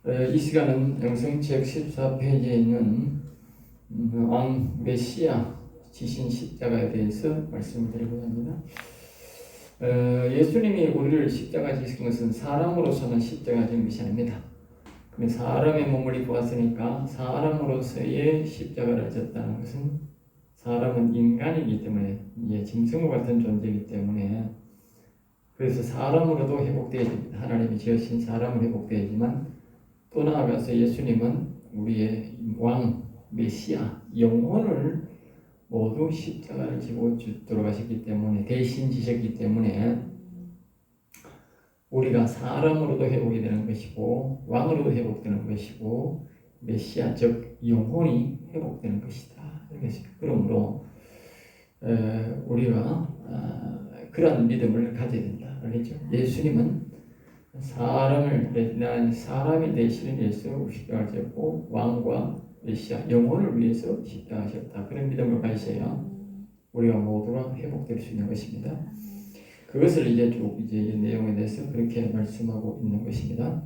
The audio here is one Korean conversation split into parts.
이 시간은 영성책 14페이지에 있는 왕 메시아 지신 십자가에 대해서 말씀을 드리고자 합니다. 예수님이 우리를 십자가 지신 것은 사람으로서는 십자가 지은 것이 아닙니다. 사람의 몸을 입고 왔으니까 사람으로서의 십자가를 졌다는 것은 사람은 인간이기 때문에 짐승과 같은 존재이기 때문에 그래서 사람으로도 회복되어집니다. 하나님이 지으신 사람을 회복되어지만 또 나아가서 예수님은 우리의 왕 메시아 영혼을 모두 십자가를 지고 돌아가셨기 때문에 대신 지셨기 때문에 우리가 사람으로도 회복이 되는 것이고 왕으로도 회복되는 것이고 메시아 즉 영혼이 회복되는 것이다. 그러므로 우리가 그러한 믿음을 가져야 된다. 알겠죠? 예수님은 사람이 대신을 위해서 십자가를 졌고 왕과 메시아 영혼을 위해서 십자가하셨다. 그런 믿음을 가지셔야 우리가 모두가 회복될 수 있는 것입니다. 그것을 이제 쭉 이 내용에 대해서 그렇게 말씀하고 있는 것입니다.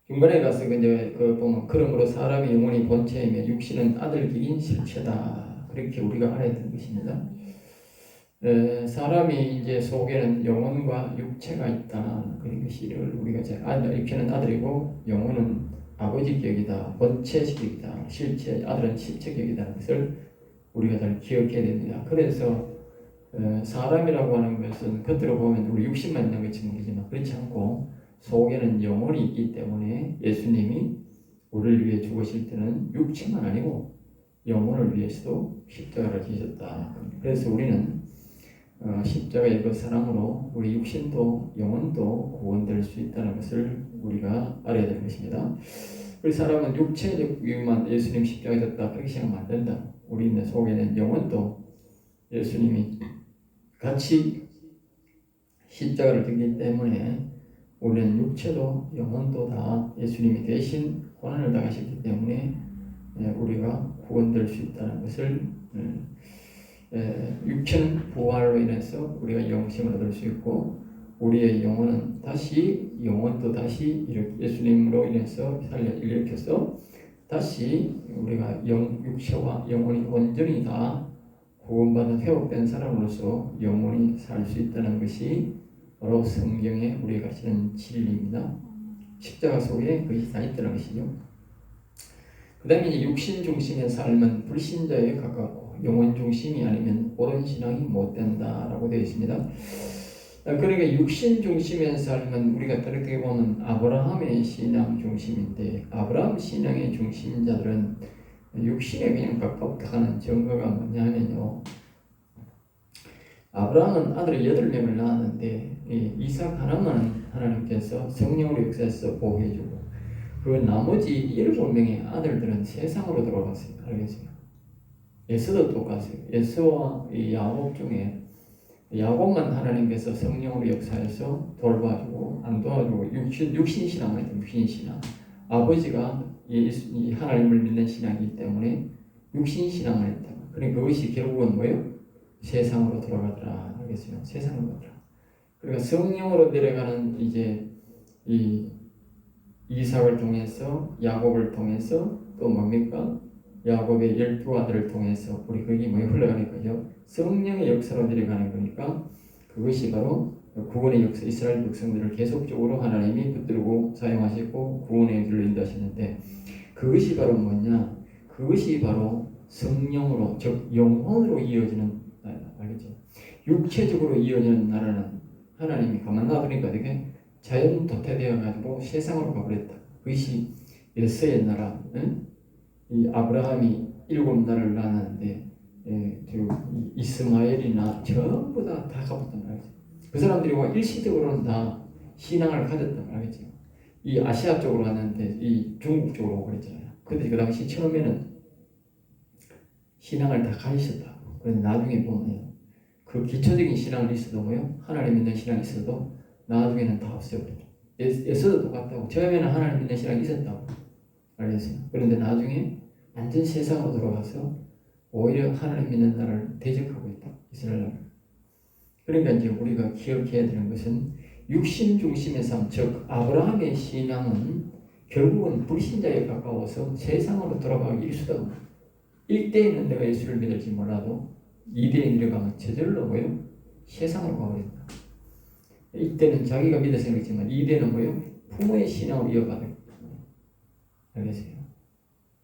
중간에 가서 이제 보면 그러므로 사람의 영혼이 본체이며 육신은 아들기인 실체다. 그렇게 우리가 알아야 되는 것입니다. 사람이 이제 속에는 영혼과 육체가 있다. 그런 것을 우리가 이제 육체는 아들이고 영혼은 아버지 격이다. 본체 격이다. 실체 아들은 실체 격이다는 것을 우리가 잘 기억해야 됩니다. 그래서 사람이라고 하는 것은 겉으로 보면 우리 육신만 있는 것처럼 보이지만 그렇지 않고 속에는 영혼이 있기 때문에 예수님이 우리를 위해 죽으실 때는 육체만 아니고 영혼을 위해서도 십자가를 지셨다. 그래서 우리는 십자가의 그 사랑으로 우리 육신도 영혼도 구원될 수 있다는 것을 우리가 알아야 되는 것입니다. 우리 사람은 육체적 위만 예수님 십자가에 졌다 그렇게 생각하면 안 된다. 우리 속에는 영혼도 예수님이 같이 십자가를 지기 때문에 우리는 육체도 영혼도 다 예수님이 대신 고난을 당하셨기 때문에 우리가 구원될 수 있다는 것을 육체는 부활로 인해서 우리가 영생을 얻을 수 있고 우리의 영혼은 영혼도 다시 예수님으로 인해서 일으켜서 다시 우리가 육체와 영혼이 온전히 다 구원받은 회복된 사람으로서 영혼이 살 수 있다는 것이 바로 성경에 우리가 가르치는 진리입니다. 십자가 속에 그것이 다 있다는 것이죠. 그 다음에 육신 중심의 삶은 불신자에 가깝고 영혼 중심이 아니면 옳은 신앙이 못 된다라고 되어 있습니다. 그러니까 육신 중심의 삶은 우리가 어떻게 보면 아브라함의 신앙 중심인데 아브라함 신앙의 중심자들은 육신에 그냥 가깝다 하는 증거가 뭐냐 하면요. 아브라함은 아들을 8명을 낳았는데 이삭 하나만 하나님께서 성령으로 역사해서 보호해주고 그 나머지 7명의 아들들은 세상으로 돌아갔어요. 알겠어요? 에서도 똑같아요. 에서와 야곱 중에 야곱만 하나님께서 성령으로 역사해서 돌봐주고 안 도와주고 육신신앙을 했죠. 육신신앙. 아버지가 하나님을 믿는 신앙이기 때문에 육신신앙을 했다. 그러니까 그것이 결국은 뭐예요? 세상으로 돌아가더라. 알겠어요? 세상으로 가더라. 그러니까 성령으로 내려가는 이제 이삭을 통해서 야곱을 통해서 또 뭡니까? 야곱의 12아들을 통해서 우리 거기 흘러가는 거죠. 성령의 역사로 내려가는 거니까 그것이 바로 구원의 역사, 이스라엘 백성들을 계속적으로 하나님이 붙들고 사용하시고 구원의 길로 인도하시는데 그것이 바로 뭐냐? 그것이 바로 성령으로 즉 영혼으로 이어지는 나라다. 알겠죠? 육체적으로 이어지는 나라는 하나님이 가만 놔두니까 되게 자연 도태되어 가지고 세상으로 가버렸다. 그것이 에서의 나라. 이 아브라함이 7나라를 낳았는데 이스마엘이나 전부 다 가봤단 말이죠. 그 사람들이 일시적으로는 다 신앙을 가졌단 말이죠. 이 아시아 쪽으로 갔는데 이 중국 쪽으로 그랬잖아요. 근데 그 당시 처음에는 신앙을 다 가지셨다고. 그런데 나중에 보면요. 그 기초적인 신앙이 있어도 하나님 믿는 신앙이 있어도 나중에는 다 없어버렸죠. 에서도 똑같다고. 처음에는 하나님 믿는 신앙이 있었다고. 알겠어요? 그런데 나중에 완전 세상으로 돌아가서 오히려 하나님 믿는 나라를 대적하고 있다. 이스라엘 나라를. 그러니까 이제 우리가 기억해야 되는 것은 육신 중심의 삶, 즉 아브라함의 신앙은 결국은 불신자에 가까워서 세상으로 돌아가기 일수다. 1대에는 내가 예수를 믿을지 몰라도 2대에 내려가면 저절로 뭐요? 세상으로 가버린다. 1대는 자기가 믿어서 생겼지만 2대는 뭐요? 부모의 신앙으로 이어가는. 알겠어요?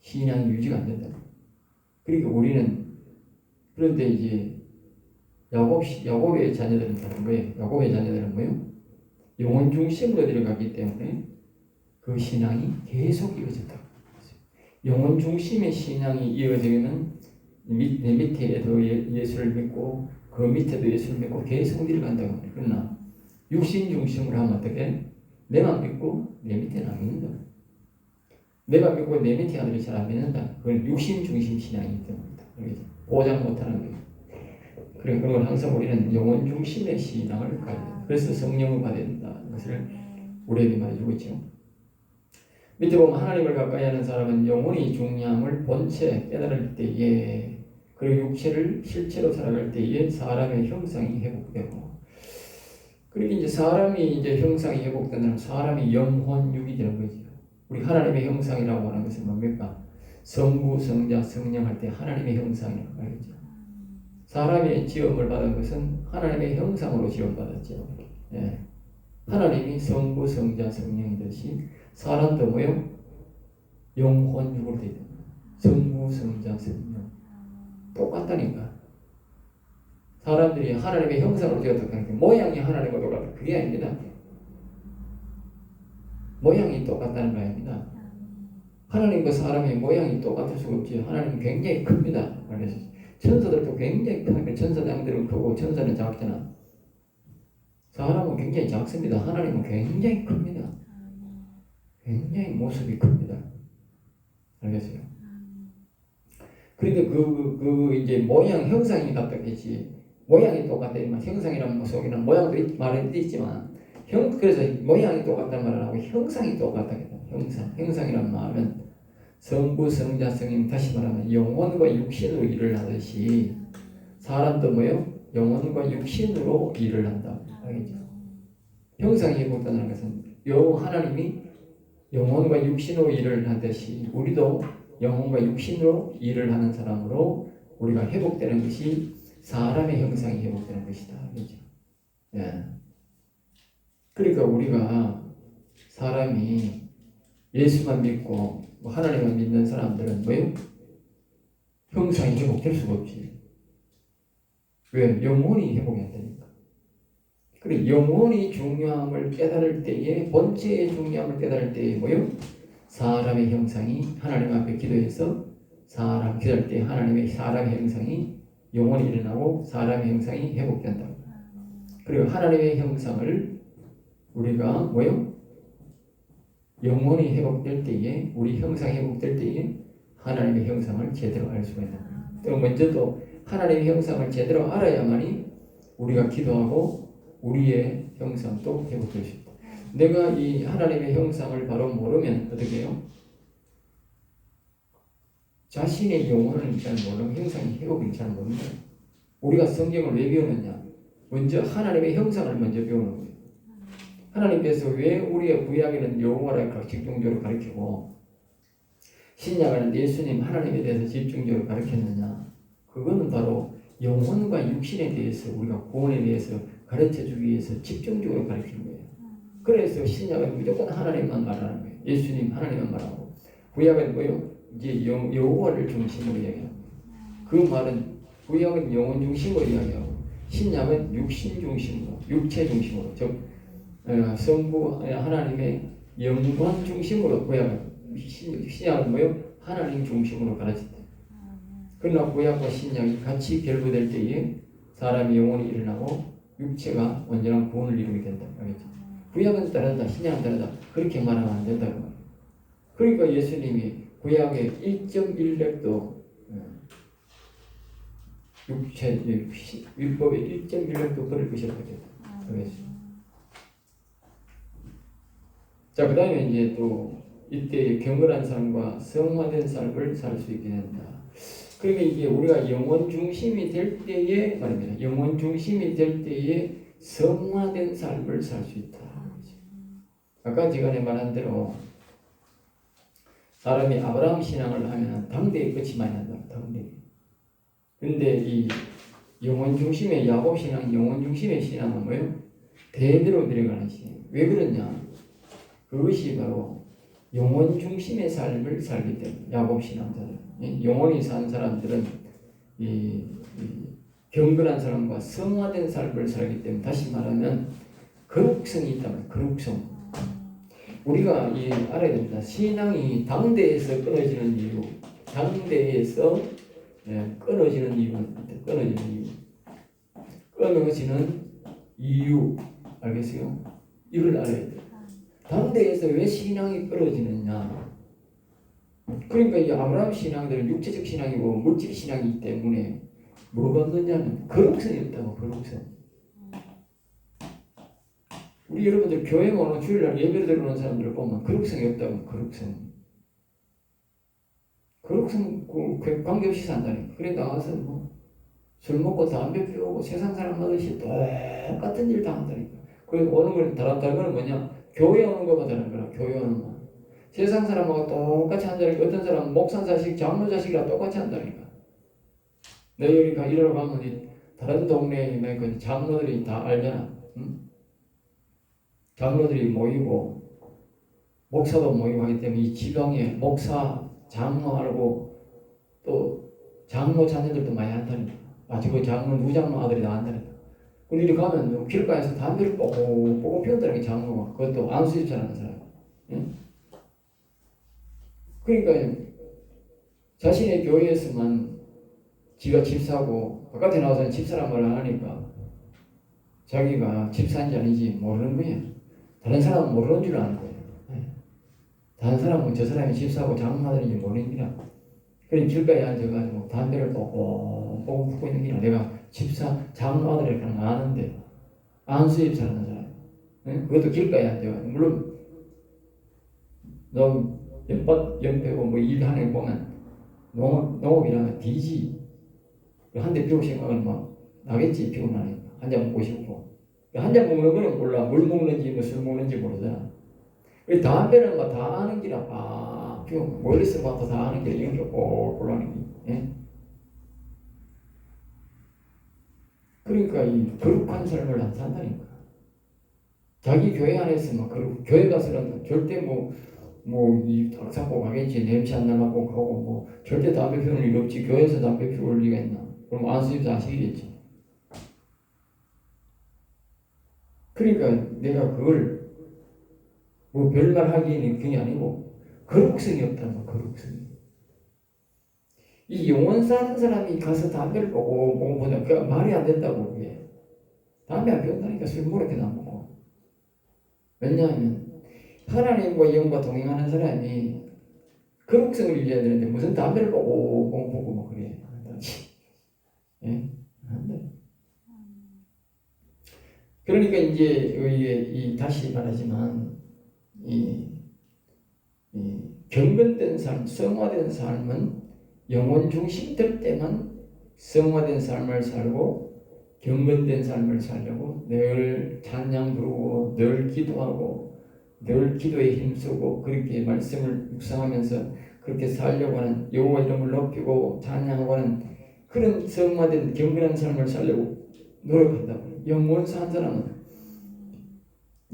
신앙이 유지가 안 된다. 그러니까 우리는 그런데 이제 야곱의 자녀들은 다른 거예요. 야곱의 자녀들은 뭐요? 영혼 중심으로 들어가기 때문에 그 신앙이 계속 이어졌다. 영혼 중심의 신앙이 이어지면 내 밑에도 예수를 믿고 그 밑에도 예수를 믿고 계속 내려간다고 합니다. 그러나 육신 중심으로 하면 어떻게? 내만 믿고 내 밑에는 안 믿는다. 내가 믿고 내 밑에 아들이 잘 안 믿는다. 그건 육신 중심 신앙이기 때문이다. 보장 못하는 거예요. 그리고 항상 우리는 영혼 중심의 신앙을 가야 된다. 그래서 성령을 받아야 된다는 것을 우리에게 말해주고 있죠. 밑에 보면 하나님을 가까이 하는 사람은 영혼이 중요함을 본체 깨달을 때에 그리고 육체를 실체로 살아갈 때에 사람의 형상이 회복되고 그리고 이제 사람이 이제 형상이 회복되는 사람이 영혼육이 되는 거죠. 우리 하나님의 형상이라고 하는 것은 뭡니까? 성부, 성자, 성령 할 때 하나님의 형상이라고 말이죠. 사람의 지음을 받은 것은 하나님의 형상으로 지음받았죠. 예. 하나님이 성부, 성자, 성령이듯이 사람도 뭐요? 영혼육으로 되어 있다. 성부, 성자, 성령 똑같다니까. 사람들이 하나님의 형상으로 되었다는 게 모양이 하나님과 똑같다. 그게 아닙니다. 모양이 똑같다는 거 아닙니다. 하나님과 사람의 모양이 똑같을 수가 없지. 하나님은 굉장히 큽니다. 그래서 천사들도 굉장히 크니까 천사장들은 크고 천사는 작잖아. 사람은 굉장히 작습니다. 하나님은 굉장히 큽니다. 굉장히 모습이 큽니다. 알겠어요? 그러니까 이제 모양 형상이 같다겠지. 모양이 똑같다면 형상이란 속에는 모양도 말해도 있지만 그래서 모양이 똑같다는 말을 하고 형상이 똑같다겠다. 형상이란 말은 성부, 성자, 성령 다시 말하면 영혼과 육신으로 일을 하듯이 사람도 뭐요? 영혼과 육신으로 일을 한다. 알겠죠? 형상이 회복된다는 것은 하나님이 영혼과 육신으로 일을 하듯이 우리도 영혼과 육신으로 일을 하는 사람으로 우리가 회복되는 것이 사람의 형상이 회복되는 것이다. 알겠죠? 예. 그러니까 우리가 사람이 예수만 믿고 하나님만 믿는 사람들은 뭐예요? 형상이 회복될 수가 없지. 왜? 영혼이 회복이 안 되니까. 그래 영혼이 중요함을 깨달을 때에 본체의 중요함을 깨달을 때에 뭐예요? 사람의 형상이 하나님 앞에 기도해서 기도할 때 사람의 형상이 영혼이 일어나고 사람의 형상이 회복된다. 그리고 하나님의 형상을 우리가 뭐예요? 영혼이 회복될 때에 우리 형상이 회복될 때에 하나님의 형상을 제대로 알 수가 있는 거예요. 또 먼저 또 하나님의 형상을 제대로 알아야만이 우리가 기도하고 우리의 형상도 회복될 수 있다. 내가 이 하나님의 형상을 바로 모르면 어떻게 해요? 자신의 영혼을 잘 모르면 형상이 회복이 잘 모른다. 우리가 성경을 왜 배우느냐? 먼저 하나님의 형상을 먼저 배우는 거예요. 하나님께서 왜 우리의 구약에는 여호와를 집중적으로 가르치고 신약에는 예수님 하나님에 대해서 집중적으로 가르쳤느냐? 그거는 바로 영혼과 육신에 대해서 우리가 구원에 대해서 가르쳐주기 위해서 집중적으로 가르치는 거예요. 그래서 신약은 무조건 하나님만 말하는 거예요. 예수님 하나님만 말하고 구약은 뭐요? 이제 여호와를 중심으로 이야기하는 거예요. 그 말은 구약은 영혼 중심으로 이야기하고 신약은 육신 중심으로 육체 중심으로 즉 성부 하나님의 영광 중심으로 구약은 신약은 뭐요? 하나님 중심으로 가르친다. 그러나 구약과 신약이 같이 결부될 때에 사람의 영혼이 일어나고 육체가 온전한 구원을 이루게 된다. 알겠죠? 구약은 다르다, 신약은 다르다. 그렇게 말하면 안 된다고 말이에요. 그러니까 예수님이 구약의 1.1렙도 율법의 1.1렙도 버릴 것이라고 했다. 알겠죠? 자, 그 다음에 이제 또 이때 경건한 삶과 성화된 삶을 살 수 있게 된다. 그러니까 이게 우리가 영혼 중심이 될 때에 말입니다. 영혼 중심이 될 때에 성화된 삶을 살 수 있다. 아까 지간에 말한 대로 사람이 아브라함 신앙을 하면 당대에 끝이 많이 난다. 당대. 근데 이 영혼 중심의 야곱 신앙, 영혼 중심의 신앙은 뭐예요? 대대로 내려가는 신앙. 왜 그러냐? 그것이 바로 영혼 중심의 삶을 살기 때문에 야곱 신앙자들, 영혼이 산 사람들은 이 경건한 사람과 성화된 삶을 살기 때문에 다시 말하면 거룩성이 있다면 거룩성. 우리가 알아야 됩니다. 신앙이 당대에서 끊어지는 이유, 당대에서 끊어지는 이유 알겠어요? 이걸 알아야 돼요. 당대에서 왜 신앙이 끊어지느냐? 그러니까 이 아브라함 신앙들은 육체적 신앙이고 물질 신앙이기 때문에 뭐가 없느냐면 거룩성이 없다고. 거룩성. 우리 여러분들 교회 오는 주일날 예배를 들어오는 사람들을 보면 거룩성이 없다고. 거룩성 그 관계없이 산다니까. 그래 나가서 뭐 술 먹고 담배 피우고 세상 사람 하듯이 똑같은 일 다 한다니까. 그리고 오는 건 다른 건 뭐냐? 교회 오는 거보다 다른 거라. 교회 오는 거. 세상 사람하고 똑같이 한다니까. 어떤 사람은 목사 자식, 장로 자식이랑 똑같이 한다니까. 내 여기 일하러 가면 다른 동네에 그 장로들이 다 알잖아. 응? 장로들이 모이고 목사도 모이고 하기 때문에 이 지방에 목사, 장로하고 또 장로 자녀들도 많이 한다니까. 그 장로 누장로 아들이 다 한다니까. 근데 이리 가면 길가에서 담배를 뽀뽀 피운다는 게 장로가. 그것도 안수집 잘하는 사람. 응? 그러니까 자신의 교회에서만 지가 집사고 바깥에 나와서는 집사란 말을 안 하니까 자기가 집사인지 아닌지 모르는 거예요. 다른 사람은 모르는 줄 아는 거예요. 다른 사람은 저 사람이 집사고 장로하든지 모르는 게라. 그럼 길가에 앉아가지고 담배를 뽀뽀 피우고 있는 게라. 내가 집사, 장로 아들을 그냥 아는데 안수입 잘하는 사람. 그것도 길가에 앉아가지고. 물론 너 연배고 뭐 일하는 거 보면 농업이라면 뒤지. 한 대 피우고 생각은 막 나겠지. 피우고 나니까 한 잔 먹고 싶고. 한 잔 먹는 거는 몰라. 물 먹는지 뭐 술 먹는지 모르잖아. 담배는 막 다 아는 기라. 피우고 멀리서 봐도 다 아는 기라. 이런 게 꼴꼴 하는 게. 그러니까 이 거룩한 삶을 안 산다니까. 자기 교회 안에서 막 교회 가서는 절대 이 닭사고 가겠지. 냄새 안 나고 가고 절대 담배 피우는 일 없지. 교회에서 담배 피울 리가 있나? 그럼 안수입 아시겠지. 그러니까 내가 그걸 별말 하기에는 그게 아니고 거룩성이 없다는 거야. 거룩성이. 이 영혼 사는 사람이 가서 담배를 보고 보자. 그 말이 안 된다고. 그게 담배 안 피운다니까. 술 모르게도 안 먹고. 왜냐하면 하나님과 영과 동행하는 사람이 거룩성을 유지해야 되는데 무슨 담배를 보고 뭐 그래. 예? 그러니까 이제 다시 말하지만 이 경건된 삶, 성화된 삶은 영혼 중심될 때만 성화된 삶을 살고 경건된 삶을 살려고 늘 찬양 부르고 늘 기도하고 늘 기도에 힘쓰고 그렇게 말씀을 묵상하면서 그렇게 살려고 하는 여호와 이름을 높이고 찬양하고 하는 그런 성화된 경건한 삶을 살려고 노력한다고. 영혼 산 사람은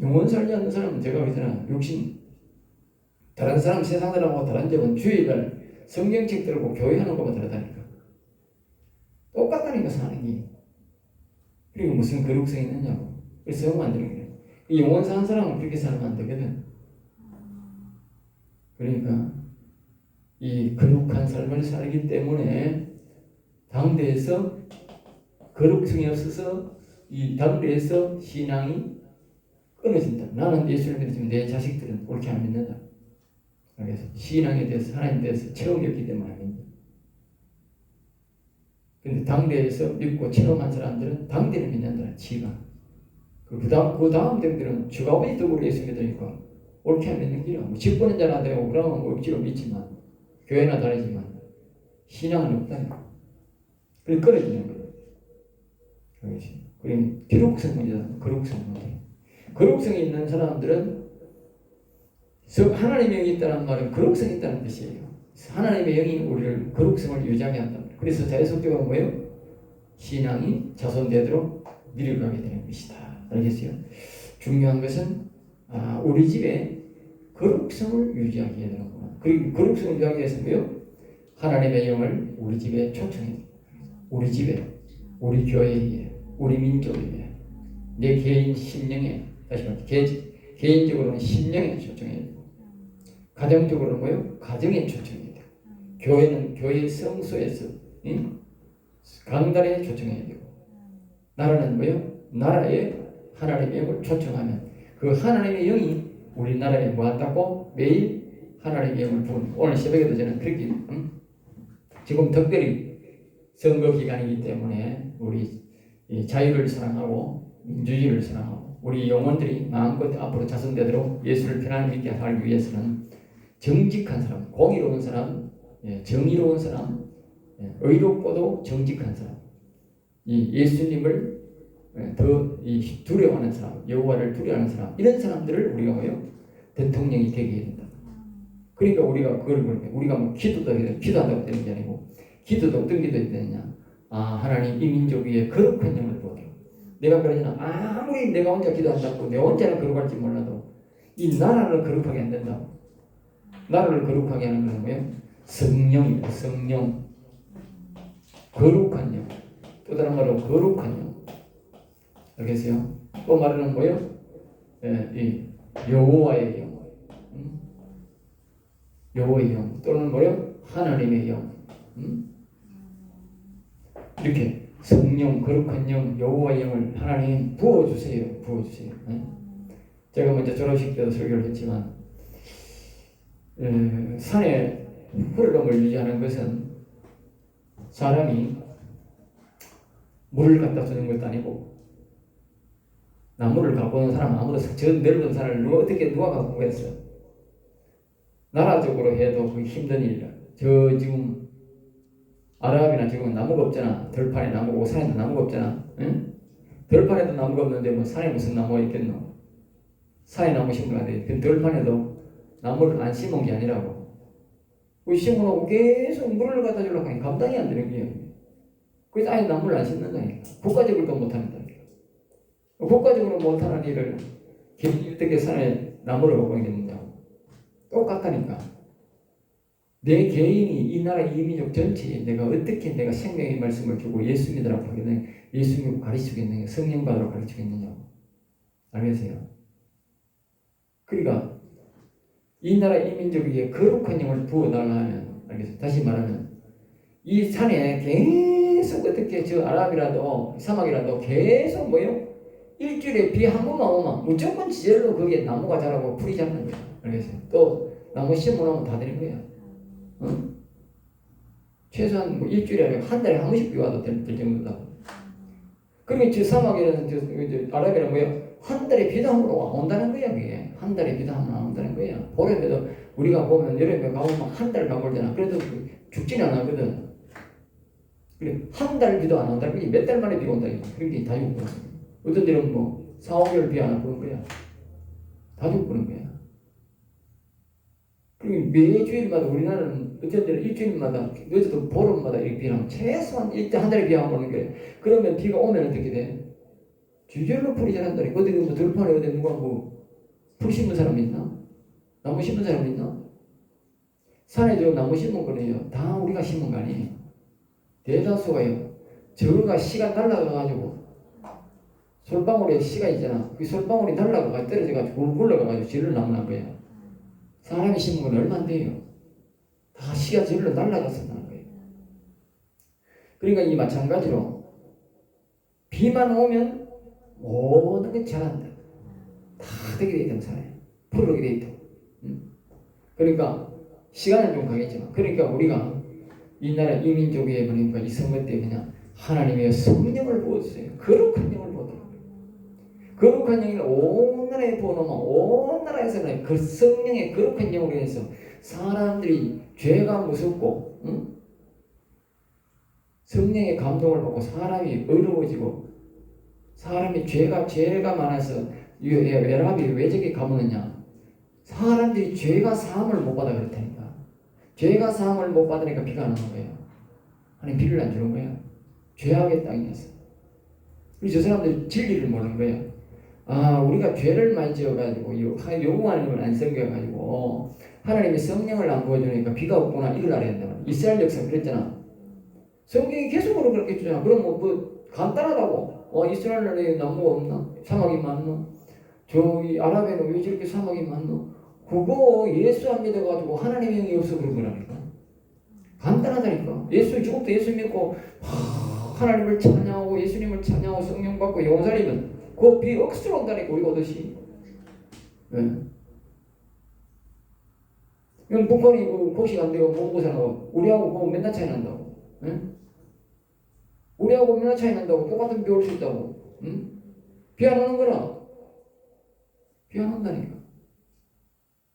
영혼 살지 않는 사람은 제가 그러잖아. 육신 다른 사람 세상 사람하고 다른 점은 주의를 성경책 들고 교회하는 것만 다르다니까. 똑같다니까 사는 게. 그리고 무슨 거룩성이 있느냐고. 그래서 영 안 되는 거예요. 영혼 사는 사람은 그렇게 살면 안 되거든. 그러니까 이 거룩한 삶을 살기 때문에 당대에서 거룩성이 없어서 이 당대에서 신앙이 끊어진다. 나는 예수를 믿지만 내 자식들은 옳게 안 믿는다. 그래서 신앙에 대해서 하나님에 대해서 체험이 없기 때문에 안 믿는다. 근데 당대에서 믿고 체험한 사람들은 당대를 믿는다. 지가. 그 다음 대들은 주가 어디 떡으로 예수 믿으니까 옳게 안 믿는 길이야. 뭐 직분은 잘 안 되고 그러면 억지로 믿지만 교회나 다니지만 신앙은 없다니까. 그래서 끊어지는 거예요. 그럼 기록성 문제다. 거룩성 문제. 거룩성이 있는 사람들은 하나님의 영이 있다는 말은 거룩성이 있다는 뜻이에요. 하나님의 영이 우리를 거룩성을 유지하게 한다. 그래서 자연속적으로 뭐예요? 신앙이 자손되도록 밀어가게 되는 것이다. 알겠어요? 중요한 것은 우리 집에 거룩성을 유지하게 되는구나. 그리고 거룩성을 유지하기 위해서 뭐예요? 하나님의 영을 우리 집에 초청해요. 우리 집에, 우리 교회에, 우리 민족에, 내 개인 심령에, 다시 말해 개인적으로는 심령에 초청해야 되고, 가정적으로는 뭐예요? 가정에 초청해야 되고, 교회는 교회 성소에서, 강단에 초청해야 되고, 나라는 뭐예요? 나라에 하나님의 영을 초청하면 그 하나님의 영이 우리나라에 모았다고 매일 하나님의 영을 부은, 오늘 새벽에도 저는 그렇게 지금 특별히 선거 기간이기 때문에 우리 자유를 사랑하고 민주주의를 사랑하고 우리 영혼들이 마음껏 앞으로 자선되도록 예수를 편안히 믿게 하기 위해서는 정직한 사람, 공의로운 사람, 정의로운 사람, 의롭고도 정직한 사람, 이 예수님을 더 두려워하는 사람, 여호와를 두려워하는 사람, 이런 사람들을 우리가 뭐요? 대통령이 되게 해야 된다. 그러니까 우리가 그걸 보니까 우리가 뭐 기도한다고 되는 게 아니고, 기도도 어떤 기도해야 되느냐? 하나님 이 민족 위에 거룩한 영을 부어라. 내가 그러잖아. 아무리 내가 혼자 기도한다고 내 혼자는 거룩할지 몰라도 이 나라를 거룩하게 안 된다고. 나라를 거룩하게 하는 건 뭐예요? 성령입니다. 성령. 거룩한 영. 또 다른 말로 거룩한 영. 알겠어요? 또 말하는 뭐예요? 이 여호와의 영. 여호와의 영. 또는 뭐예요? 하나님의 영. 이렇게 성령, 거룩한 영, 여호와의 영을 하나님 부어주세요. 부어주세요. 제가 먼저 졸업식 때도 설교를 했지만 산의 흐름을 유지하는 것은 사람이 물을 갖다 주는 것도 아니고, 나무를 갖고 오는 사람 아무도 저 넓은 산을 누가 갖고 오겠어요? 나라적으로 해도 그게 힘든 일이라. 저 지금 아랍이나 지금 나무가 없잖아. 들판에 나무고 산에도 나무가 없잖아. 응? 들판에도 나무가 없는데 뭐 산에 무슨 나무가 있겠노? 산에 나무 심으면 안 돼. 그 들판에도 나무를 안 심은 게 아니라고. 그 심어놓고 계속 물을 갖다 주려고 하니 감당이 안 되는 거예요. 그래서 아예 나무를 안 심는다니까. 국가적으로도 못한다니까. 국가적으로 못하는 일을 어떻게 산에 나무를 갖고 있겠느냐고. 똑같다니까. 내 개인이 이 나라 이 민족 전체에 내가 어떻게 내가 생명의 말씀을 주고 예수 믿으라고 하겠느냐, 예수 믿고 가르치겠느냐, 성령 받으라고 가르치겠느냐고. 알겠어요? 그러니까 이 나라 이 민족 위에 거룩한 영을 부어달라면, 알겠어요? 다시 말하면 이 산에 계속 어떻게 저 아랍이라도 사막이라도 계속 뭐요? 일주일에 비 한 번만 오면 무조건 지절로 거기에 나무가 자라고 풀이 자라는 거야. 알겠어요? 또 나무 심어놓으면 다 되는 거야. 응? 최소한 뭐 일주일에 아니라 한 달에 한 번씩 비 와도 될 정도다. 그러면 저 사막에는 저 아랍에는 뭐야? 한 달에 비도 한 번 온다는 거야. 그게 한 달에 비도 한 번 안 온다는 거야. 보름에도 우리가 보면 여름에 가보면 한 달 가보잖아. 그래도 죽지는 않았거든. 그래 한 달 비도 안 온다는 거지. 몇 달 만에 비가 온다. 그렇게 다 죽고. 어떤 데는 뭐 4, 5개월 비 안 오는 거야. 다 죽고는 거야. 그리고 매주일마다 우리나라는 어떤 데는 일주일마다 늦어도 보름마다 이렇게 비가 오면 최소한 한 달에 비 안 오는 거야. 그러면 비가 오면 어떻게 돼? 주절로 풀이 자란다니. 어디 뭐 들판에 어디 누가 뭐 풀 심은 사람 있나? 나무 심은 사람 있나? 산에 저 나무 심은 거는요 다 우리가 심은 거 아니에요. 대다수가요 저거가 씨가 날라가가지고 솔방울에 씨가 있잖아. 그 솔방울이 날라가가 떨어져가지고 굴러가가지고 질을 나무난 거야. 사람이 심은 건 얼마 안 돼요. 다 씨가 질로 날라가서 나는 거예요. 그러니까 이 마찬가지로 비만 오면 모든 게 자란다. 다 되게 돼 있다고 살아요. 풀어오게 돼 있다고. 그러니까 시간은 좀 가겠지만, 그러니까 우리가 이 나라 이 민족에 보니까 이 선거 때 그냥 하나님의 성령을 부어주세요. 거룩한 영을 부어달라고. 거룩한 영을 온 나라에 부어놓으면 온 나라에서는 그 성령의 거룩한 영으로 해서 사람들이 죄가 무섭고 성령의 감동을 받고 사람이 어려워지고 사람이 죄가 많아서 외랍이 왜 저기 가무느냐? 사람들이 죄가 사함을 못 받아 그렇다니까. 죄가 사함을 못 받으니까 비가 안 오는 거예요. 하나님 비를 안 주는 거예요. 죄악의 땅이었어. 그래서 저 사람들 진리를 모르는 거예요. 우리가 죄를 많이 지어가지고 요구하는 걸 안 섬겨가지고 하나님이 성령을 안 부어주니까 비가 없구나 이걸 알아야 된다. 이스라엘 역사 그랬잖아. 성경이 계속으로 그렇게 주잖아. 그럼 뭐 간단하다고. 이스라엘에 나무가 없나? 사막이 많나? 저기 아랍에는 왜 저렇게 사막이 많나? 그거 예수 안 믿어가지고 하나님의 영이 없어 그런 거라니까. 간단하다니까. 예수 죽을 때 예수 믿고 하나님을 찬양하고 예수님을 찬양하고 성령 받고 영원 살리면 그 비 억수로 온다니까 우리가 오듯이. 이건 북한이 곡식 안 되고 못 살고 우리하고 뭐 맨날 차이 난다고. 우리하고 맨날 차이 난다고. 똑같은 비 올 수 있다고. 비 안 오는 거라. 비 안 온다니까.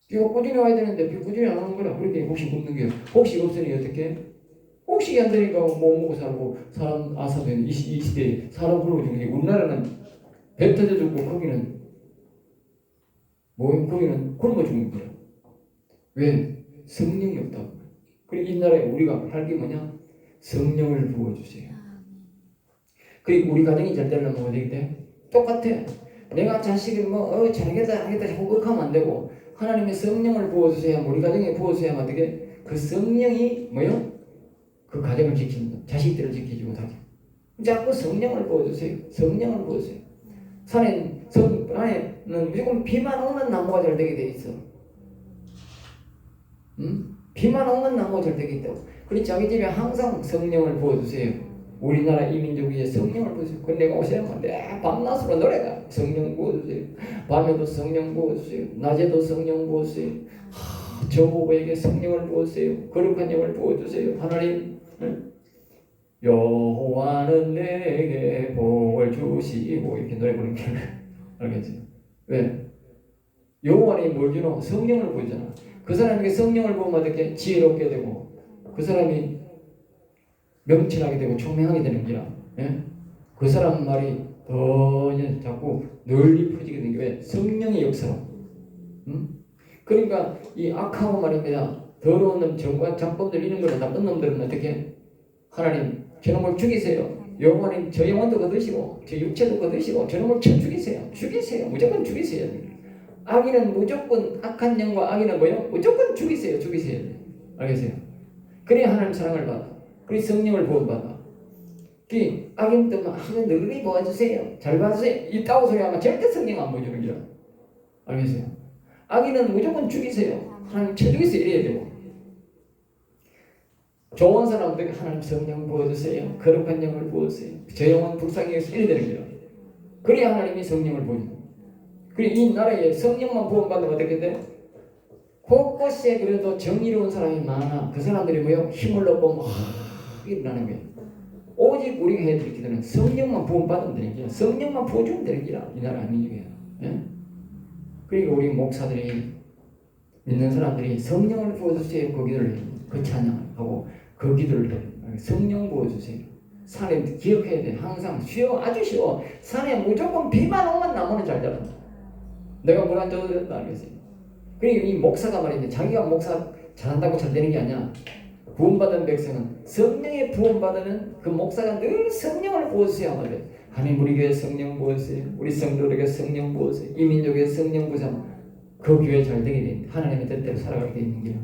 비가 꾸준히 와야 되는데 비 꾸준히 안 오는 거라. 그렇게 곡식 없는 게. 곡식 없으니 어떻게? 곡식이 안 되니까 못 먹고 살고 사람 아사면 이 시대에 사람 굶어 죽는 게 우리나라는 배 터져 죽고 거기는 굶어 죽는 거야. 왜? 성령이 없다고. 그리고 이 나라에 우리가 할 게 뭐냐? 성령을 부어주세요. 그리고 우리 가정이 잘 되려면 어떻게 돼? 똑같아. 내가 자식을 잘하겠다 자꾸 억하면 안 되고 하나님의 성령을 부어주세요. 우리 가정에 부어주세요. 어떻게? 그 성령이 뭐요? 그 가정을 지킨다. 자식들을 지켜주고 다죠. 자꾸 성령을 부어주세요. 성령을 부어주세요. 안에는 무조건 비만 오면 나무가 잘 되게 돼 있어. 비만 오면 나무가 잘 되게 있다고. 그러니 자기 집에 항상 성령을 부어주세요. 우리나라 이민족 위에 성령을 부어주세요. 근데 내가 오시면 밤낮으로 노래가 성령 부어주세요. 밤에도 성령 부어주세요. 낮에도 성령 부어주세요. 저보고에게 성령을 부어주세요. 거룩한 영을 부어주세요. 하나님 여호와는 내게 복을 주시고 이렇게 노래 부르는 게 알겠지? 왜? 여호와는 뭘 주노? 성령을 부어주잖아. 그 사람에게 성령을 부으면 어떻게? 지혜롭게 되고 그 사람이 명철하게 되고 총명하게 되는 거야. 예? 그 사람 말이 더 자꾸 널리 퍼지게 되는 게 왜? 성령의 역사로. 그러니까 이 악하고 말입니다. 더러운 놈, 정과 잡범들 이런 거는 나쁜 놈들은 어떻게? 하나님 저놈을 죽이세요. 여호와님 저 영혼도 거두시고 저 육체도 거두시고 저놈을 쳐 죽이세요. 무조건 죽이세요. 악인은 무조건 악한 영과 악인은 뭐요? 무조건 죽이세요. 알겠어요? 그래야 하나님 사랑을 받아. 그래 성령을 구원받아. 그 악인들만 하나님 너희 도와주세요. 잘 봐주세요. 이따고 소리 하면 절대 성령 안 보여주는 거야. 알겠어요? 악인은 무조건 죽이세요. 하나님 쳐 죽이세요. 이래야 되고. 좋은 사람들에게 하나님 성령 부어주세요. 거룩한 영을 부어주세요. 저 영혼 불쌍히 이래야 되는 거야. 그래야 하나님이 성령을 보여주는 거야. 그리고 이 나라에 성령만 구원받으면 어떻게 돼? 곳곳에 그래도 정의로운 사람이 많아. 그 사람들이 뭐요? 힘을 얻고 막 일어나는 거예요. 오직 우리가 해야 될 기도는 성령만 구원받으면 되는 거야. 성령만 부어주면 되는 거야. 이 나라 아니에요. 예? 그리고 우리 목사들이 믿는 사람들이 성령을 부어주세요. 그 기도를 해요. 그 찬양을 하고 그 기도를 해요. 성령 부어주세요. 산에 기억해야 돼. 항상 쉬워. 아주 쉬워. 산에 무조건 비만 오면 나무는 잘 자라. 내가 물 안 줘도 된다 알겠어요. 그러니까 이 목사가 말인데 자기가 목사 잘한다고 잘 되는 게 아니야. 구원받은 백성은 성령의 부원받으면 그 목사가 늘 성령을 부어주세요. 말이에요. 하나님 우리 교회 성령 부어주세요. 우리 성도들에게 성령 부어주세요. 이 민족에 성령 부어주세요. 그 교회 잘 되게 돼. 하나님의 뜻대로 살아가게 돼 있는 거야.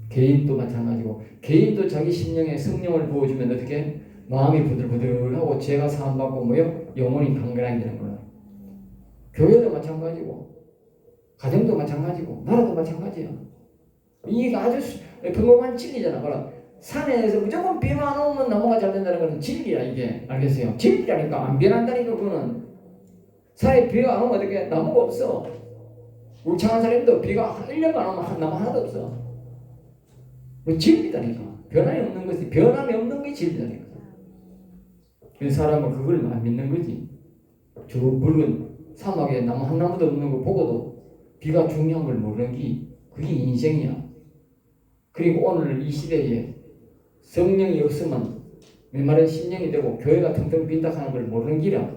개인도 마찬가지고 개인도 자기 심령에 성령을 부어주면 어떻게? 마음이 부들부들하고 죄가 사함받고 뭐요? 영혼이 강건하게 되는 거야. 교회도 마찬가지고 가정도 마찬가지고 나라도 마찬가지야. 이게 아주 평범한 진리잖아. 봐라. 산에서 무조건 비만 오면 나무가 잘 된다는 건 진리야. 이게 알겠어요? 진리라니까. 안 변한다니까. 그거는 산에 비가 안 오면 어떻게? 나무가 없어. 울창한 사람도 비가 1년만 오면 나무 하나도 없어. 진리다니까. 변함이 없는 것이 변함이 없는 게 진리다니까. 그 사람은 그걸 안 믿는 거지. 저 붉은 사막에 나무 한 나무도 없는 거 보고도 비가 중요한 걸 모르는 게 그게 인생이야. 그리고 오늘 이 시대에 성령이 없으면 내 말은 심령이 되고 교회가 텅텅 빈다 하는 걸 모르는 기라.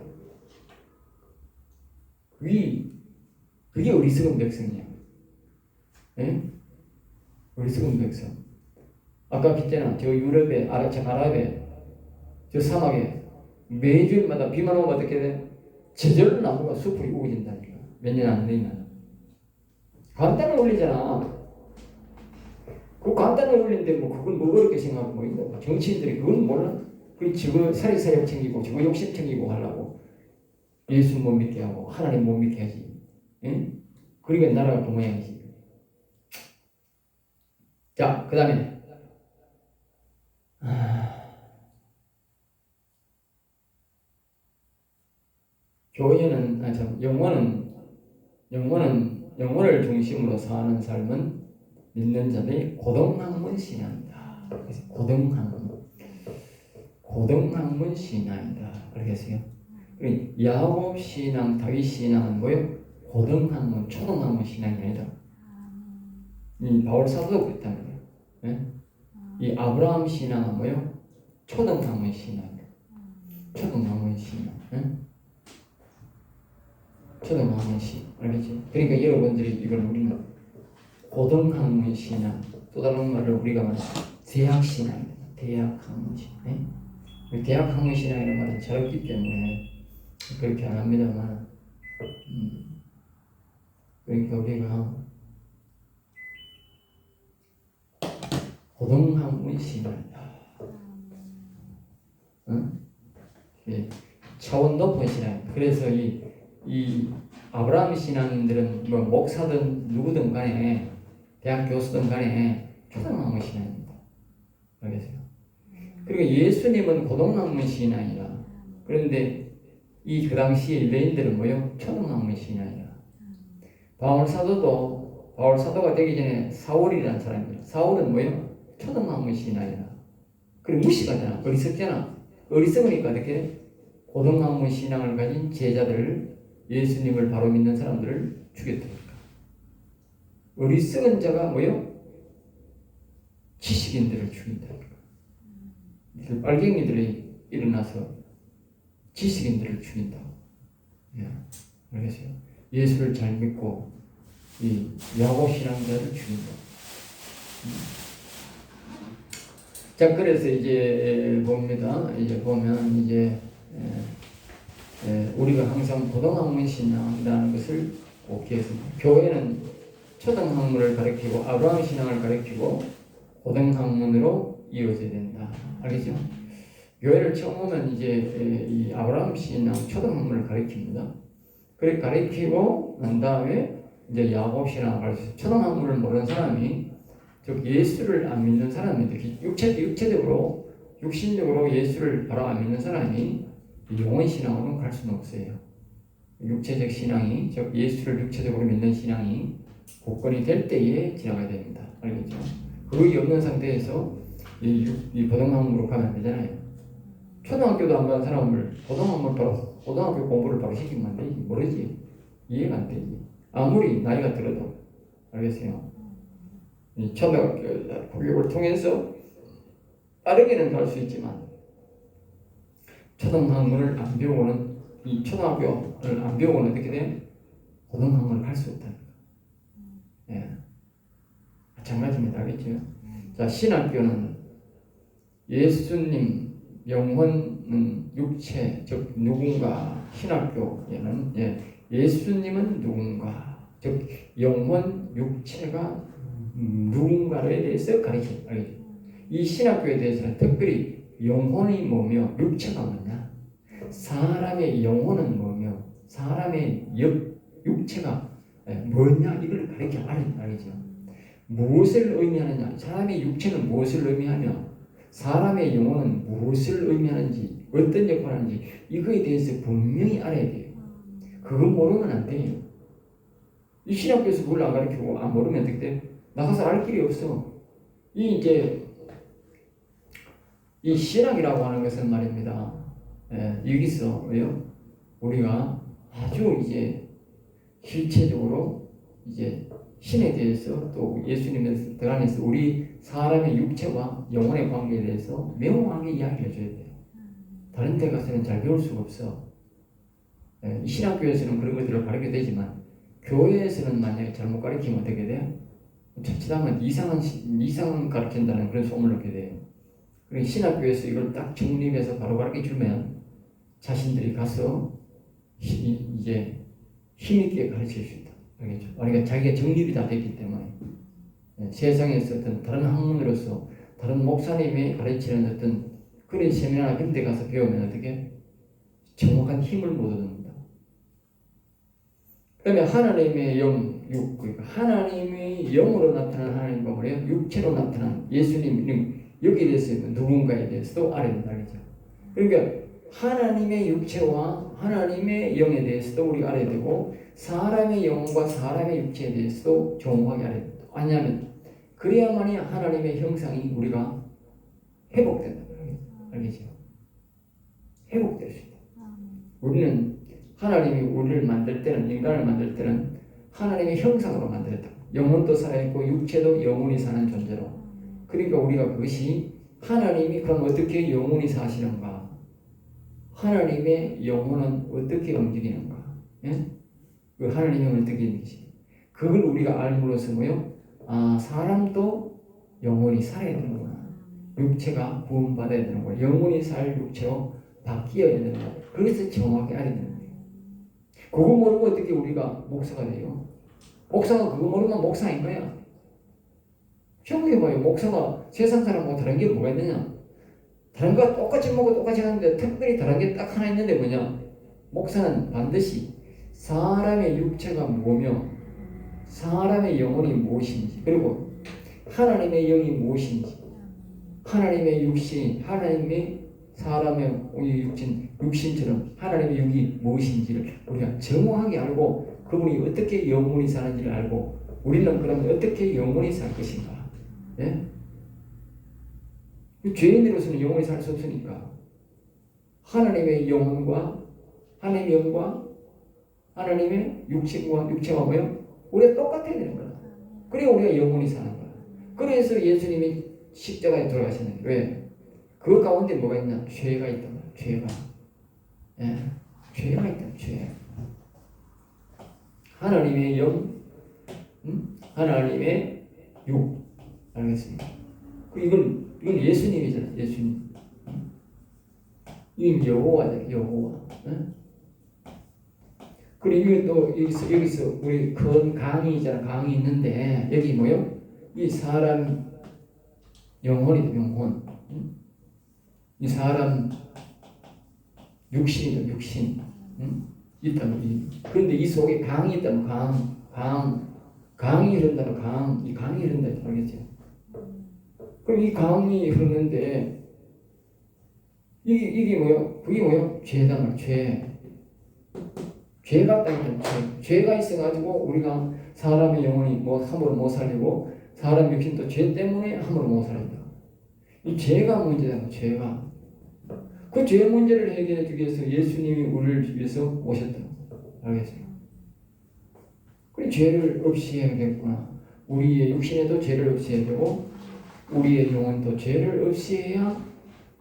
그게 어리석은 백성이야. 예? 어리석은 백성. 아까 그랬잖아. 저 유럽에, 아랍에, 저 사막에 매주마다 비만 오면 어떻게 돼? 저절로 나무가 숲을 우거진다니까. 몇 년 안 되면. 간단히 올리잖아. 그 간단히 올리는데 뭐 그걸 뭐 어렵게 생각하고 뭐 있는 정치인들이 그건 몰라. 그 지금 사리사욕 챙기고 지금 욕심 챙기고 하려고 예수 못 믿게 하고 하나님 못 믿게 하지. 예? 그러니까 나라가 그 모양이지. 자, 그 다음에 교회는 영혼을 중심으로 사는 삶은 믿는 자들이 고등학문 신앙이다. 그래서 고등학문 신앙이다. 그러겠어요. 야곱 신앙, 다윗 신앙은 뭐요? 고등학문, 초등학문 신앙이 아니다. 이 바울 사도도 그랬단 말이에요. 네? 이 아브라함 신앙은 뭐요? 초등학문 신앙이다. 초등학문 신앙. 네? 초등학문 신앙. 알겠지? 그러니까 여러분들이 이걸 우리는 고등학문 신앙, 또 다른 말로 우리가 말하는 대학신앙입니다. 대학학문 신앙. 네? 대학학문 신앙이라는 말은 저렇기 때문에 그렇게 안 합니다만, 그러니까 우리가 고등학문 신앙이다. 응? 예, 차원 높은 신앙. 그래서 이 아브라함 신앙인들은 뭐 목사든 누구든 간에 대학 교수든 간에 초등학문 신앙입니다. 알겠어요? 그리고 예수님은 고등학문 신앙이라. 그런데 그 당시 유대인들은 뭐요? 초등학문 신앙이라. 바울 사도가 되기 전에 사울이라는 사람입니다. 사울은 뭐요? 초등학문 신앙이라. 그리고 무식하잖아. 어리석잖아. 어리석으니까 어떻게 고등학문 신앙을 가진 제자들을 예수님을 바로 믿는 사람들을 죽였다니까. 어리석은 자가 뭐요? 지식인들을 죽인다니까. 빨갱이들이 일어나서 지식인들을 죽인다. 예, 알겠어요? 예수를 잘 믿고 이 야곱 신앙자를 죽인다. 자, 그래서 이제 봅니다. 이제 보면 이제 우리가 항상 고등학문 신앙이라는 것을 꼭 기억했습니다. 교회는 초등학문을 가르치고 아브라함 신앙을 가르치고 고등학문으로 이어져야 된다. 알겠죠? 교회를 처음 오면 이제 이 아브라함 신앙 초등학문을 가르칩니다. 그래 가르치고 난 다음에 이제 야곱 신앙을 가르쳐. 초등학문을 모르는 사람이 즉 예수를 안 믿는 사람인데 육체적으로 육신적으로 예수를 바로 안 믿는 사람이 영혼 신앙으로는 갈 수는 없어요. 육체적 신앙이 즉 예수를 육체적으로 믿는 신앙이 복권이 될 때에 지나가야 됩니다. 알겠죠? 그게 없는 상태에서 이 고등학문으로 가면 안 되잖아요. 초등학교도 안 가는 사람을 고등학교 공부를 바로 시키면 안 되지. 모르지. 이해가 안 되지. 아무리 나이가 들어도. 알겠어요? 이 초등학교 교육을 통해서 빠르게는 갈 수 있지만 초등학문을 안 배우고는 이 초등학교를 안 배우고는 어떻게 돼? 고등학문을 갈 수 없다니까. 예. 마찬가지입니다. 알겠죠? 자, 신학교는 예수님 영혼은 육체, 즉 누군가. 신학교에는 예수님은 누군가, 즉 영혼, 육체가 누군가에 대해서 가르쳐요. 이 신학교에 대해서는 특별히 영혼이 뭐며 육체가 뭐냐, 사람의 영혼은 뭐며 사람의 육체가 뭐냐, 이걸 가르쳐 알죠. 무엇을 의미하느냐, 사람의 육체는 무엇을 의미하며 사람의 영혼은 무엇을 의미하는지, 어떤 역할을 하는지 이거에 대해서 분명히 알아야 돼요. 그거 모르면 안 돼요. 이 신학교에서 그걸 안 가르치고 안 모르면 어떻게 돼? 나가서 알 길이 없어. 이 신학이라고 하는 것은 말입니다. 여기서 우리가 아주 이제 실체적으로 이제 신에 대해서 또 예수님의 들 안에서 우리 사람의 육체와 영혼의 관계에 대해서 명확하게 이야기를 해줘야 돼요. 다른 데 가서는 잘 배울 수가 없어. 신학교에서는 그런 것들을 가르쳐야 되지만 교회에서는 만약에 잘못 가르치면 어떻게 돼요? 자칫하면 이상한 가르친다는 그런 소문을 얻게 돼요. 그리고 신학교에서 이걸 딱 정립해서 바로 가르쳐 주면 자신들이 가서 이제 힘있게 가르칠 수 있다. 알겠죠? 그러니까 자기가 정립이 다 됐기 때문에 세상에서 어떤 다른 학문으로서 다른 목사님이 가르치는 어떤 그런 세미나나 그런 데 가서 배우면 어떻게 정확한 힘을 못 얻는다. 그 다음에 하나님의 영, 그러니까 하나님의 영으로 나타나는 하나님과 뭐래요? 육체로 나타나는 예수님, 여기에 대해서 누군가에 대해서도 알아야 된다. 그죠? 그러니까 하나님의 육체와 하나님의 영에 대해서도 우리가 알아야 되고 사람의 영과 사람의 육체에 대해서도 정확하게 알아야 된다. 왜냐하면 그래야만이 하나님의 형상이 우리가 회복된다. 알겠죠? 회복될 수 있다. 우리는 하나님이 우리를 만들 때는, 인간을 만들 때는 하나님의 형상으로 만들었다. 영혼도 살아있고 육체도 영혼이 사는 존재로. 그러니까 우리가 그것이 하나님이 그럼 어떻게 영혼이 사시는가? 하나님의 영혼은 어떻게 움직이는가? 예? 그 하나님의 영혼은 어떻게 움직이지? 그걸 우리가 알므로써 뭐요? 아, 사람도 영혼이 살아야 되는구나. 육체가 구원받아야 되는 거야. 영혼이 살 육체로 바뀌어야 되는 거야. 그래서 정확하게 알아야 되는 거예요. 그거 모르고 어떻게 우리가 목사가 돼요? 목사가 그거 모르면 목사인 거야. 생각해봐요. 목사가 세상 사람하고 다른 게 뭐가 있느냐? 다른 거 똑같이 먹고 똑같이 하는데 특별히 다른 게 딱 하나 있는데 뭐냐? 목사는 반드시 사람의 육체가 뭐며 사람의 영혼이 무엇인지 그리고 하나님의 영이 무엇인지 하나님의 육신, 하나님의 사람의 육신처럼 하나님의 육이 무엇인지를 우리가 정확하게 알고 그분이 어떻게 영혼이 사는지를 알고 우리는 그러면 어떻게 영혼이 살 것인가? 예? 죄인으로서는 영혼이 살 수 없으니까 하나님의 영혼과 하나님의 영과 하나님의 육체가 뭐예요? 우리가 똑같아야 되는 거야. 그래야 우리가 영혼이 사는 거야. 그래서 예수님이 십자가에 돌아가셨는데 왜? 그 가운데 뭐가 있냐? 죄가 있단 말이야. 죄가. 예. 죄가 있다. 죄. 하나님의 영, 하나님의 육. 알겠습니다. 이건 예수님이잖아. 예수님. 이건 여호와잖아. 여호와. 그리고 이게 또 여기서 우리 큰 강이잖아. 강이 있는데 여기 뭐요? 이 사람 영혼이다. 영혼. 이 사람 육신이다. 육신. 있다면 그런데 이 속에 강이 있다면 강이 흐른다면 이 강이 흐른다. 알겠죠? 그럼 이 강이 흐르는데 이게 뭐요? 그게 뭐요? 죄다 말 죄. 죄가 있다니까 죄가 있어가지고 우리가 사람의 영혼이 뭐 함부로 못 살리고 사람 육신도 죄 때문에 함부로 못 살린다. 이 죄가 문제다. 죄가. 그 죄 문제를 해결해 주기 위해서 예수님이 우리를 위해서 오셨다. 알겠어요? 그 죄를 없이 해야 되겠구나. 우리의 육신에도 죄를 없이 해야 되고 우리의 영혼도 죄를 없이 해야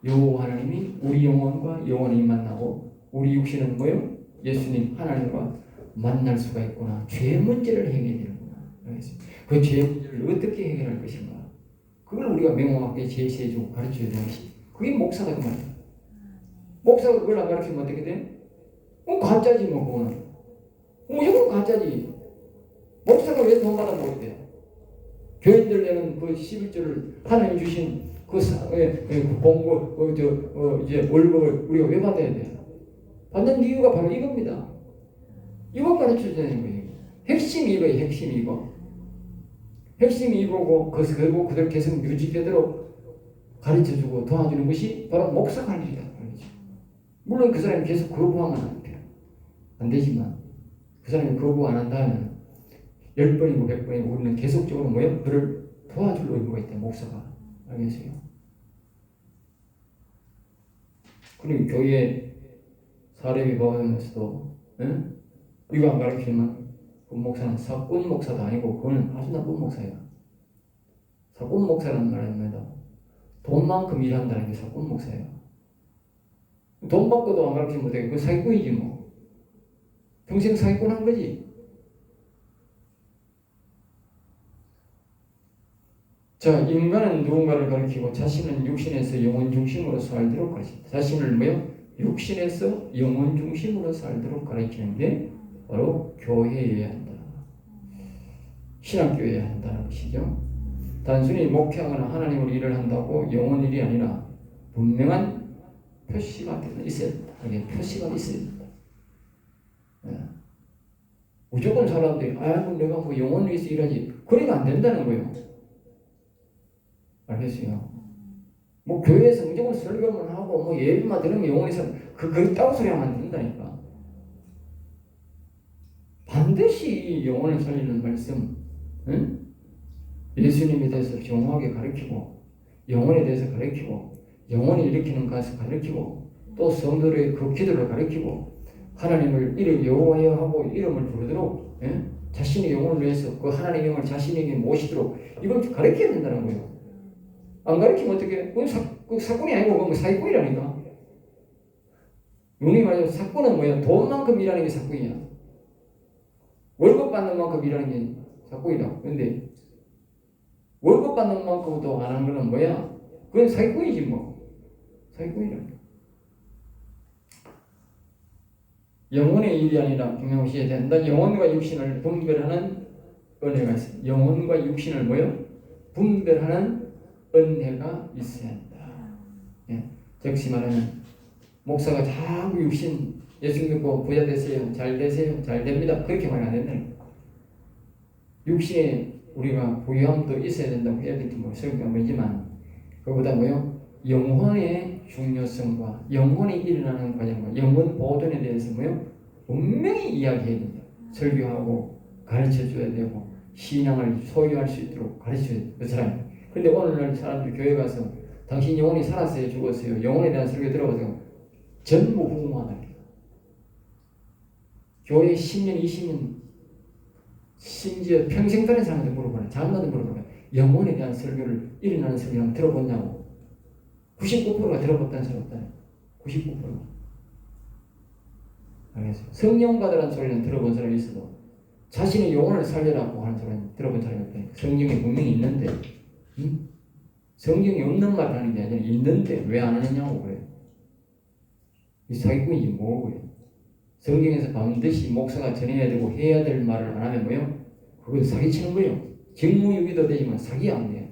여호와 하나님이 우리 영혼과 영혼이 만나고 우리 육신은 뭐요? 예수님 하나님과 만날 수가 있구나. 죄 문제를 해결해야 되는구나. 알겠습니다. 그 죄 문제를 어떻게 해결할 것인가? 그걸 우리가 명확하게 제시해주고 가르쳐야 되는 것이 그게 목사가 그 말이야. 목사가 그걸 안 가르치면 어떻게 돼? 가짜지 뭐 그거는. 이건 가짜지. 목사가 왜 돈 받아 먹어야 돼? 교인들 내는 그 11조를 하나님 주신 그 공고 이제 월급을 우리가 왜 받아야 돼? 받는 이유가 바로 이겁니다. 이거 가르쳐주는 거예요. 핵심이 이거예요. 핵심이 이거. 핵심이 이거고 그리고 그들 계속 유지되도록 가르쳐주고 도와주는 것이 바로 목사가 할 일이다. 물론 그 사람이 계속 거부하면 안 돼요. 안 되지만 그 사람이 거부 안 한다면 10번이고 100번이고 우리는 계속적으로 뭐예요? 그를 도와줄 의무가 있다. 목사가. 알겠어요? 그리고 교회 사례비 보면서도 이거 안 가르치면 그 목사는 사꾼 목사도 아니고 그거는 아주 나쁜 목사야. 사꾼 목사라는 말은 뭐다? 돈만큼 일한다는 게 사꾼 목사예요. 돈 받고도 안 가르치면 못해. 그 사기꾼이지 뭐. 평생 사기꾼 한 거지. 자, 인간은 누군가를 가리키고 자신은 육신에서 영혼 중심으로 살도록 가르친다. 자신을 뭐요? 육신에서 영혼 중심으로 살도록 가르치는 게 바로 교회여야 한다. 신학교여야 한다는 것이죠. 단순히 목회하거나 하나님으로 일을 한다고 영혼 일이 아니라 분명한 표시가 있어야 된다. 이게 표시가 있어야 된다. 네. 무조건 사람들이 내가 뭐 영혼 위해서 일하지. 그러면 안 된다는 거예요. 알겠어요? 뭐 교회에서 무조건 설교만 하고 뭐 예배만 들으면 영혼이 그렇다고 소리하면 안 된다니까. 반드시 영혼을 살리는 말씀, 응? 예수님에 대해서 정확하게 가르치고 영혼에 대해서 가르치고 영혼을 일으키는 것을 가르치고 또 성도들의 그 기도를 가르치고 하나님을 이름 여호와여 하고 이름을 부르도록 자신의 영혼을 위해서 그 하나님의 영을 자신에게 모시도록 이걸 가르쳐야 된다는 거예요. 안 가르치면 어떻게? 그 사건이 아니고 그건 사기꾼이라니까. 눈이 말해서 사건은 뭐야? 돈만큼 일하는 게 사건이야. 월급 받는 만큼 일하는 게 사건이다. 그런데 월급 받는 만큼도 안 하는 거는 뭐야? 그건 사기꾼이지 뭐. 사기꾼이라니까. 영혼의 일이 아니라 경영시에 된다. 영혼과 육신을 분별하는 은혜가 있습니다. 영혼과 육신을 뭐요? 분별하는 은혜가 있어야 한다. 예. 즉시 말하면 목사가 자꾸 육신 예수 믿고 부자 되세요. 잘 되세요. 잘 됩니다. 그렇게 말이 안 된다니까. 육신에 우리가 부유함도 있어야 된다고 해야 될지 뭐 설명이지만 그보다 뭐요? 영혼의 중요성과 영혼이 일어나는 과정과 영혼 보존에 대해서 뭐요? 분명히 이야기해야 된다. 설교하고 가르쳐줘야 되고 신앙을 소유할 수 있도록 가르쳐줘야 돼. 그 사람이. 근데 오늘날 사람들 교회 가서 당신 영혼이 살았어요? 죽었어요? 영혼에 대한 설교 들어보세요. 전부 궁금하다. 교회 10년, 20년 심지어 평생 다닌 사람한테 물어보네. 장로한테 물어보네. 영혼에 대한 설교를 일어나는 설교를 한번 들어봤냐고. 99%가 들어봤다는 사람 없다네. 99%가. 알겠어요? 성령 받으라는 소리는 들어본 사람이 있어도 자신의 영혼을 살려라고 하는 소리는 들어본 사람이 없다니까. 성경에 분명히 있는데 성경이 없는 말을 하는 게 아니라 있는데 왜 안 하느냐고 그래요. 이 사기꾼이지 뭐고요. 성경에서 반드시 목사가 전해야 되고 해야 될 말을 안 하면 뭐요? 그건 사기치는 거예요. 직무유기도 되지만 사기 안 돼요.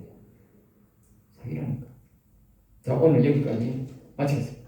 사기라니까. 자, 오늘 여기까지 마치겠습니다.